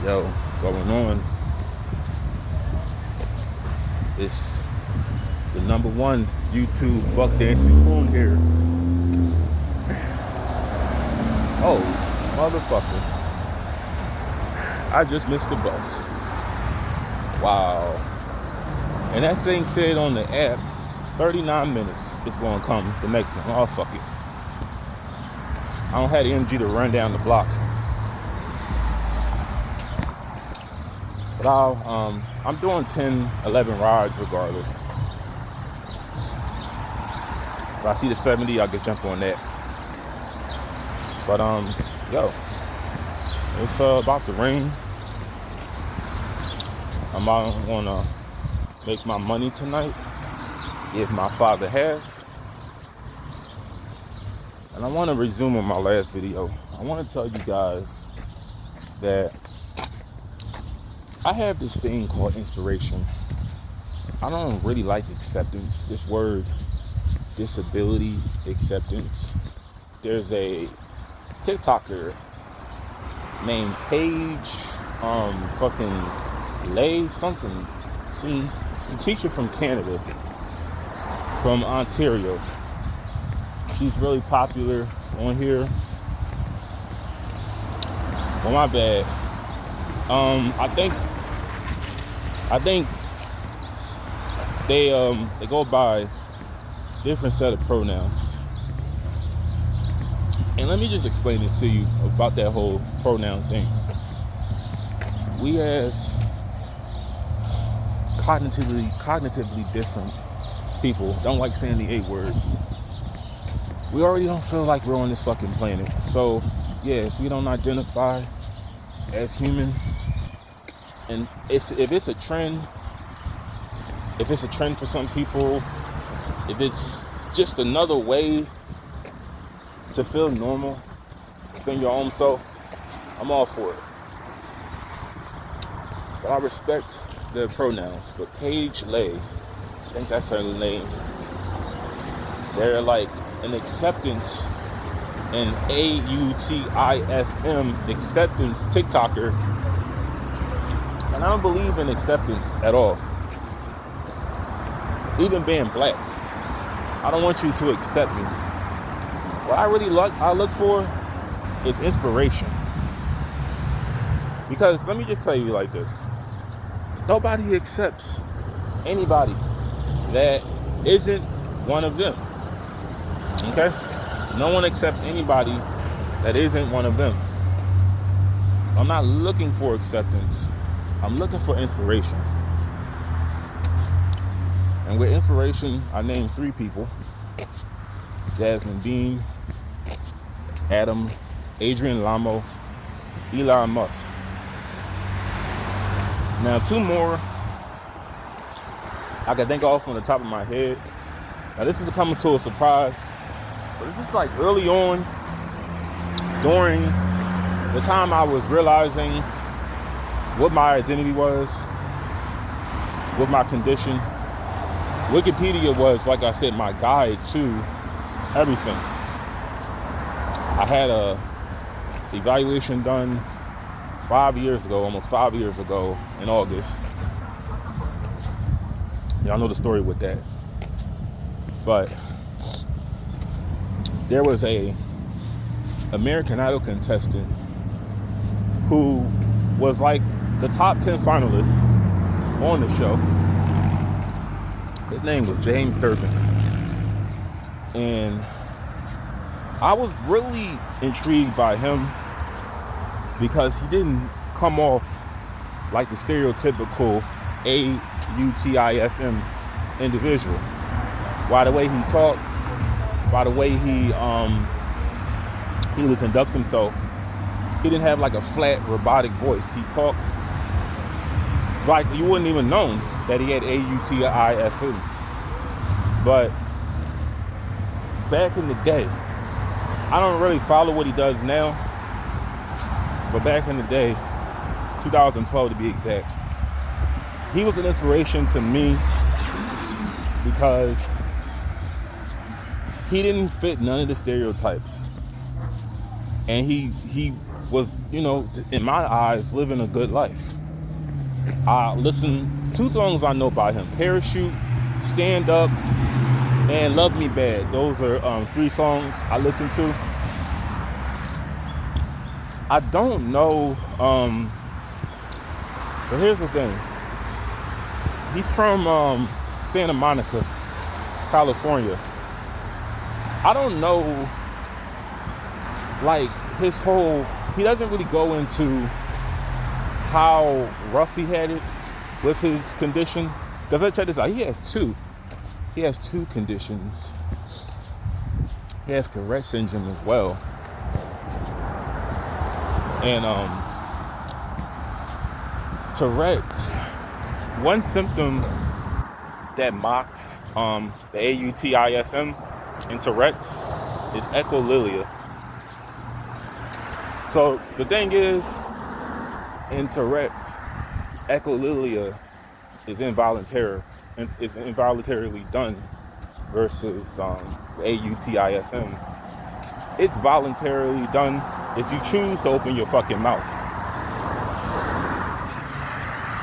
Yo, what's going on? It's the number one YouTube buck dancing coon here. Oh, motherfucker. I just missed the bus. Wow. And that thing said on the app, 39 minutes is going to come the next one. Oh, fuck it. I don't have the energy to run down the block. But I'm doing 10, 11 rides regardless. If I see the 70, I'll get jump on that. But yo, it's about to rain. I'm gonna make my money tonight, give my father half. And I want to resume on my last video. I want to tell you guys that I have this thing called inspiration. I don't really like acceptance, this word, disability acceptance. There's a TikToker named Paige fucking Lay something. She's a teacher from Canada, from Ontario. She's really popular on here. Well, my bad. I think they go by different set of pronouns. And let me just explain this to you about that whole pronoun thing. We as cognitively different people don't like saying the A word. We already don't feel like we're on this fucking planet. So yeah, if we don't identify as human, and if it's a trend for some people, if it's just another way to feel normal within your own self, I'm all for it. But I respect their pronouns. But Paige Lay, I think that's her name, they're like an acceptance, an AUTISM acceptance TikToker. And I don't believe in acceptance at all. Even being black, I don't want you to accept me. What I really look for is inspiration. Because let me just tell you like this. Nobody accepts anybody that isn't one of them. Okay? No one accepts anybody that isn't one of them. So I'm not looking for acceptance. I'm looking for inspiration. And with inspiration, I named 3 people. Jasmine Bean, Adrian Lamo, Elon Musk. Now 2 more I can think off on the top of my head. Now this is coming to a surprise, but this is like early on during the time I was realizing what my identity was, what my condition. Wikipedia was, like I said, my guide to everything. I had a evaluation done 5 years ago, almost 5 years ago in August. Y'all know the story with that. But there was a American Idol contestant who was like the top 10 finalists on the show. His name was James Durbin. And I was really intrigued by him because he didn't come off like the stereotypical AUTISM individual. By the way he talked, by the way he would conduct himself, he didn't have like a flat robotic voice. He talked like you wouldn't even know that he had AUTISM. But back in the day, I don't really follow what he does now, but back in the day, 2012 to be exact, he was an inspiration to me because he didn't fit none of the stereotypes. And he was, in my eyes, living a good life. I listen, 2 songs I know by him: Parachute, Stand Up, and Love Me Bad. Those are 3 songs I listen to. I don't know. So here's the thing. He's from Santa Monica, California. I don't know, like, he doesn't really go into how rough he had it with his condition. Because I check this out, he has two conditions. He has Tourette syndrome as well. And Tourette's, one symptom that mocks the AUTISM in Tourette's is echolalia. So the thing is, in Tourette's, echolalia is involuntarily done versus the AUTISM. It's voluntarily done if you choose to open your fucking mouth.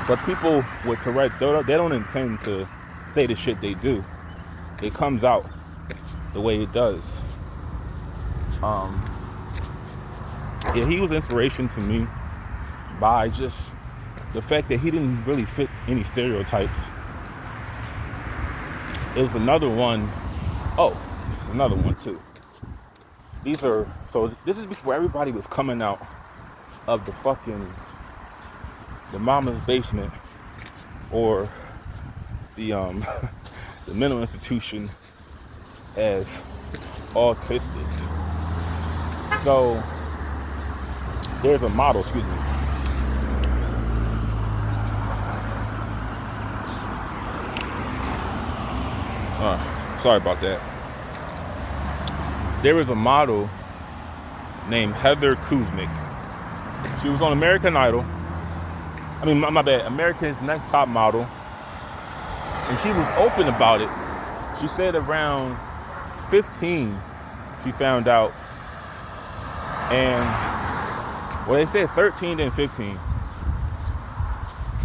But people with Tourette's, they don't intend to say the shit they do. It comes out the way it does. Yeah, he was inspiration to me by just the fact that he didn't really fit any stereotypes. It was another one. Oh, there's another one too. This is before everybody was coming out of the mama's basement or the the mental institution as autistic. So there's a model, excuse me. Sorry about that. There was a model named Heather Kuznick. She was on American Idol. America's Next Top Model. And she was open about it. She said around 15, she found out. And, well, they said 13 then 15.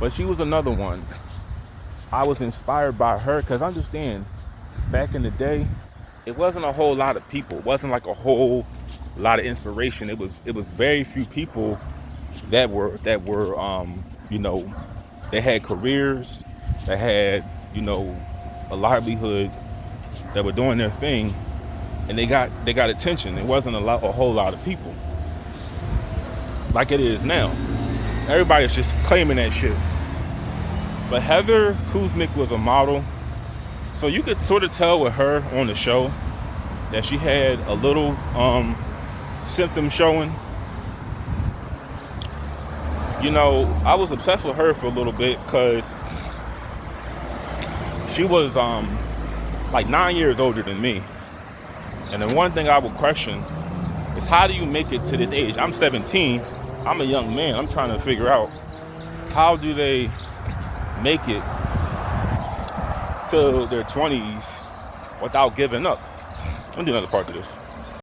But she was another one. I was inspired by her because understand, back in the day, it wasn't a whole lot of people. It wasn't like a whole lot of inspiration. It was very few people that were they had careers, that had a livelihood, that were doing their thing, and they got attention. It wasn't a whole lot of people like it is now. Everybody's just claiming that shit. But Heather Kuznick was a model, so you could sort of tell with her on the show that she had a little symptom showing. I was obsessed with her for a little bit because she was like 9 years older than me. And the one thing I would question is, how do you make it to this age? I'm 17. I'm a young man. I'm trying to figure out, how do they make it to their 20s without giving up? I'm gonna do another part of this.